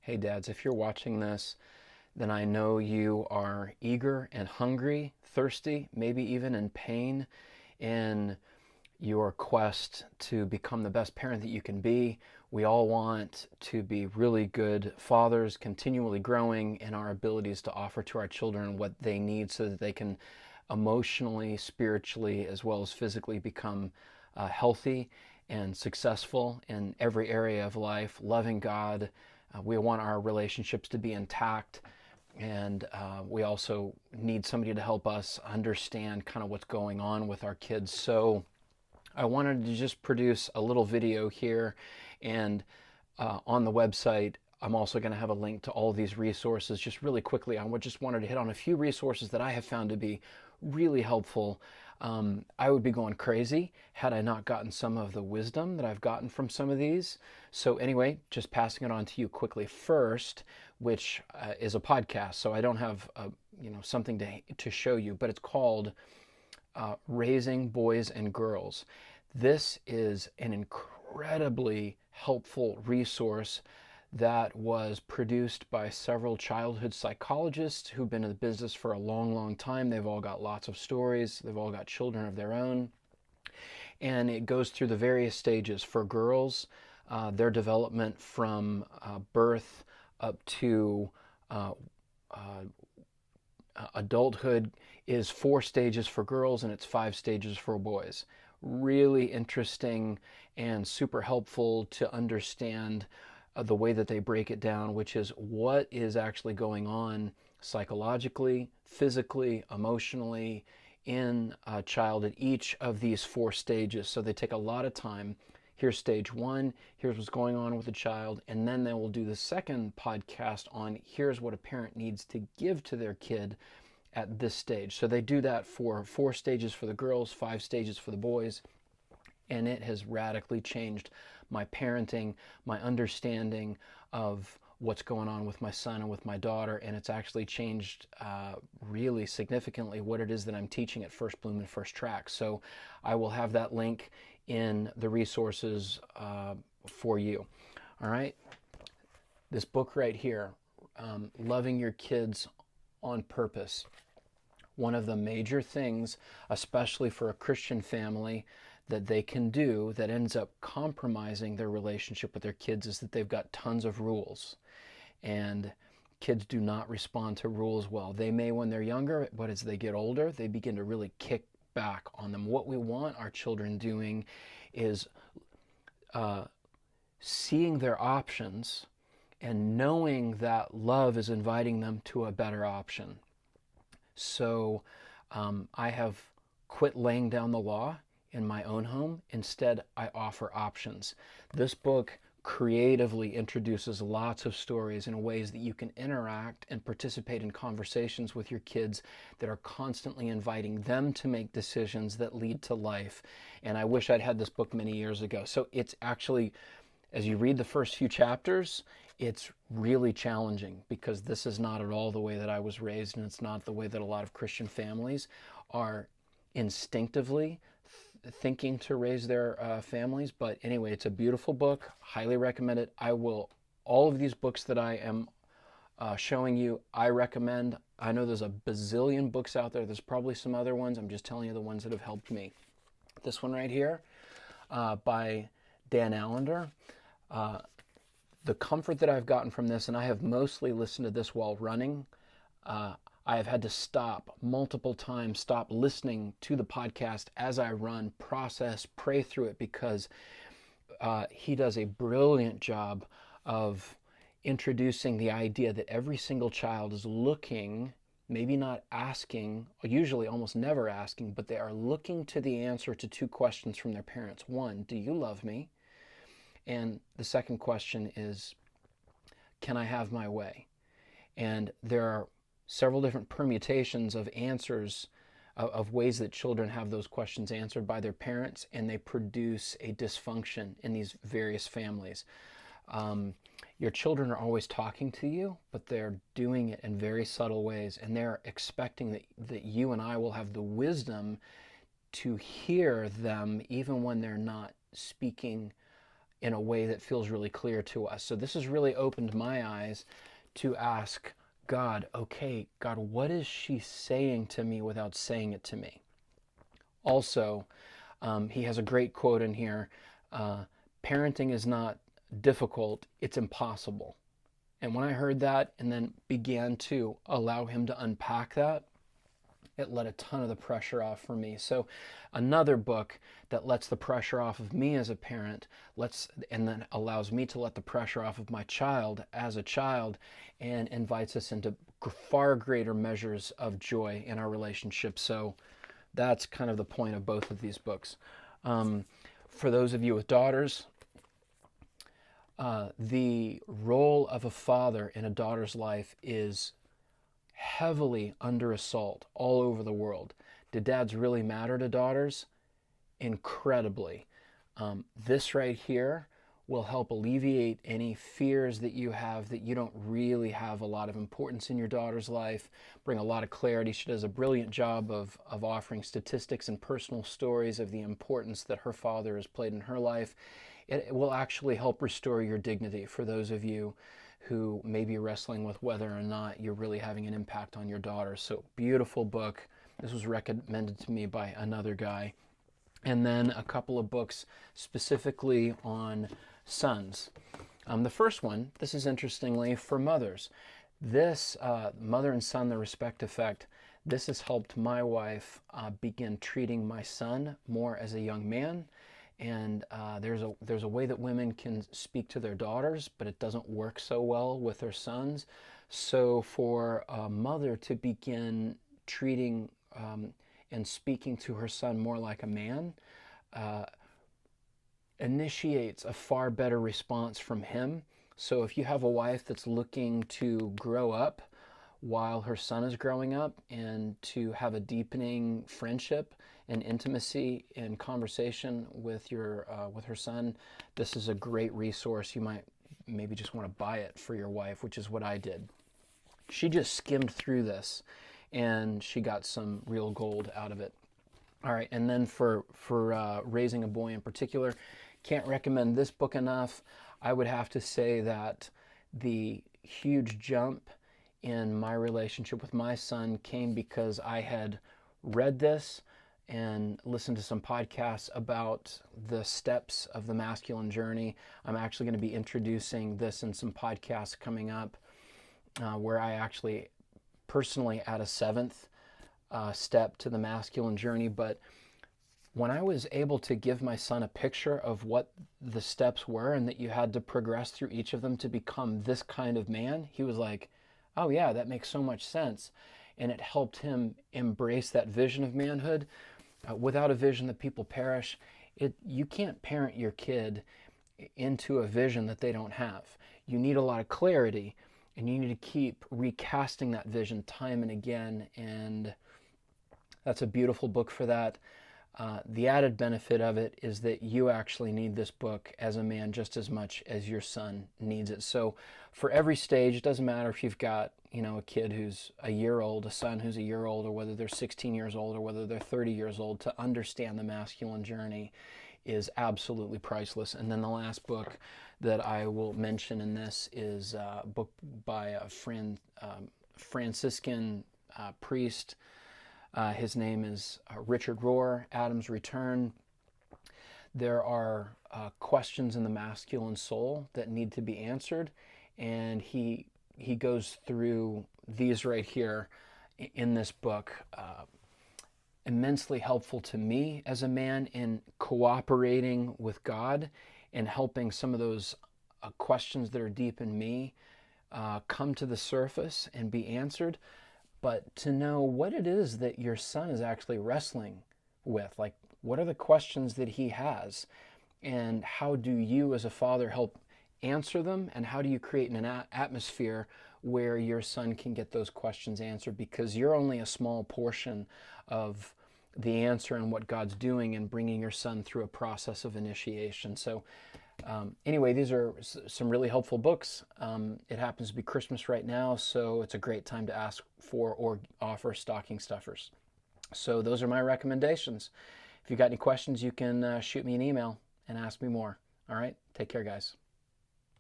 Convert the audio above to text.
Hey dads, if you're watching this, then I know you are eager and hungry, thirsty, maybe even in pain in your quest to become the best parent that you can be. We all want to be really good fathers, continually growing in our abilities to offer to our children what they need so that they can emotionally, spiritually, as well as physically become healthy and successful in every area of life, loving God. We want our relationships to be intact, and we also need somebody to help us understand kind of what's going on with our kids. So I wanted to just produce a little video here, and on the website I'm also going to have a link to all of these resources. Just really quickly, I just wanted to hit on a few resources that I have found to be really helpful. I would be going crazy had I not gotten some of the wisdom that I've gotten from some of these. So anyway, just passing it on to you quickly first, which is a podcast, so I don't have something to show you, but it's called Raising Boys and Girls. This is an incredibly helpful resource that was produced by several childhood psychologists who've been in the business for a long, long time. They've all got lots of stories. They've all got children of their own. And it goes through the various stages. For girls, their development from birth up to adulthood is 4 stages for girls, and it's 5 stages for boys. Really interesting and super helpful to understand the way that they break it down, which is what is actually going on psychologically, physically, emotionally in a child at each of these 4 stages. So they take a lot of time. Here's stage 1, here's what's going on with the child, and then they will do the second podcast on here's what a parent needs to give to their kid at this stage. So they do that for 4 stages for the girls, 5 stages for the boys, and it has radically changed my parenting, my understanding of what's going on with my son and with my daughter, and it's actually changed really significantly what it is that I'm teaching at First Bloom and First Track. So I will have that link in the resources for you. All right, this book right here, Loving Your Kids on Purpose. One of the major things, especially for a Christian family, that they can do that ends up compromising their relationship with their kids is that they've got tons of rules. And kids do not respond to rules well. They may when they're younger, but as they get older, they begin to really kick back on them. What we want our children doing is seeing their options and knowing that love is inviting them to a better option. So I have quit laying down the law in my own home. Instead, I offer options. This book creatively introduces lots of stories in ways that you can interact and participate in conversations with your kids that are constantly inviting them to make decisions that lead to life. And I wish I'd had this book many years ago. So it's actually, as you read the first few chapters, it's really challenging because this is not at all the way that I was raised, and it's not the way that a lot of Christian families are instinctively thinking to raise their families. But anyway, it's a beautiful book. Highly recommend it. All of these books that I am showing you, I recommend. I know there's a bazillion books out there. There's probably some other ones. I'm just telling you the ones that have helped me. This one right here by Dan Allendar. The comfort that I've gotten from this, and I have mostly listened to this while running, I have had to stop multiple times, stop listening to the podcast as I run, process, pray through it, because he does a brilliant job of introducing the idea that every single child is looking, maybe not asking, usually almost never asking, but they are looking to the answer to 2 questions from their parents. 1, do you love me? And the second question is, can I have my way? And there are several different permutations of answers, of ways that children have those questions answered by their parents, and they produce a dysfunction in these various families. Your children are always talking to you, but they're doing it in very subtle ways, and they're expecting that you and I will have the wisdom to hear them even when they're not speaking in a way that feels really clear to us. So this has really opened my eyes to ask God, okay, God, what is she saying to me without saying it to me? Also, he has a great quote in here, parenting is not difficult, it's impossible. And when I heard that and then began to allow him to unpack that, it let a ton of the pressure off for me. So another book that lets the pressure off of me as a parent, and then allows me to let the pressure off of my child as a child, and invites us into far greater measures of joy in our relationship. So that's kind of the point of both of these books. For those of you with daughters, the role of a father in a daughter's life is heavily under assault all over the world. Do dads really matter to daughters? Incredibly. This right here will help alleviate any fears that you have that you don't really have a lot of importance in your daughter's life, bring a lot of clarity. She does a brilliant job of offering statistics and personal stories of the importance that her father has played in her life. It will actually help restore your dignity for those of you who may be wrestling with whether or not you're really having an impact on your daughter. So beautiful book. This was recommended to me by another guy. And then a couple of books specifically on sons. The first one, this is interestingly for mothers. This, Mother and Son, The Respect Effect, this has helped my wife begin treating my son more as a young man. And there's a way that women can speak to their daughters, but it doesn't work so well with their sons. So for a mother to begin treating and speaking to her son more like a man initiates a far better response from him. So if you have a wife that's looking to grow up while her son is growing up and to have a deepening friendship and intimacy and conversation with her son, this is a great resource. You might maybe just want to buy it for your wife, which is what I did. She just skimmed through this and she got some real gold out of it. All right, and then for raising a boy in particular, can't recommend this book enough. I would have to say that the huge jump in my relationship with my son came because I had read this and listened to some podcasts about the steps of the masculine journey. I'm actually going to be introducing this in some podcasts coming up where I actually personally add a seventh step to the masculine journey. But when I was able to give my son a picture of what the steps were and that you had to progress through each of them to become this kind of man, he was like, oh yeah, that makes so much sense. And it helped him embrace that vision of manhood. Without a vision, the people perish. You can't parent your kid into a vision that they don't have. You need a lot of clarity, and you need to keep recasting that vision time and again. And that's a beautiful book for that. The added benefit of it is that you actually need this book as a man just as much as your son needs it. So for every stage, it doesn't matter if you've got, a kid who's a year old, a son who's a year old, or whether they're 16 years old, or whether they're 30 years old, to understand the masculine journey is absolutely priceless. And then the last book that I will mention in this is a book by a Franciscan priest. His name is Richard Rohr, Adam's Return. There are questions in the masculine soul that need to be answered, and he goes through these right here in this book. Immensely helpful to me as a man in cooperating with God and helping some of those questions that are deep in me come to the surface and be answered. But to know what it is that your son is actually wrestling with, like what are the questions that he has, and how do you as a father help answer them, and how do you create an atmosphere where your son can get those questions answered, because you're only a small portion of the answer and what God's doing in bringing your son through a process of initiation. So anyway, these are some really helpful books. It happens to be Christmas right now, so it's a great time to ask for or offer stocking stuffers. So those are my recommendations. If you've got any questions, you can shoot me an email and ask me more. All right, take care, guys.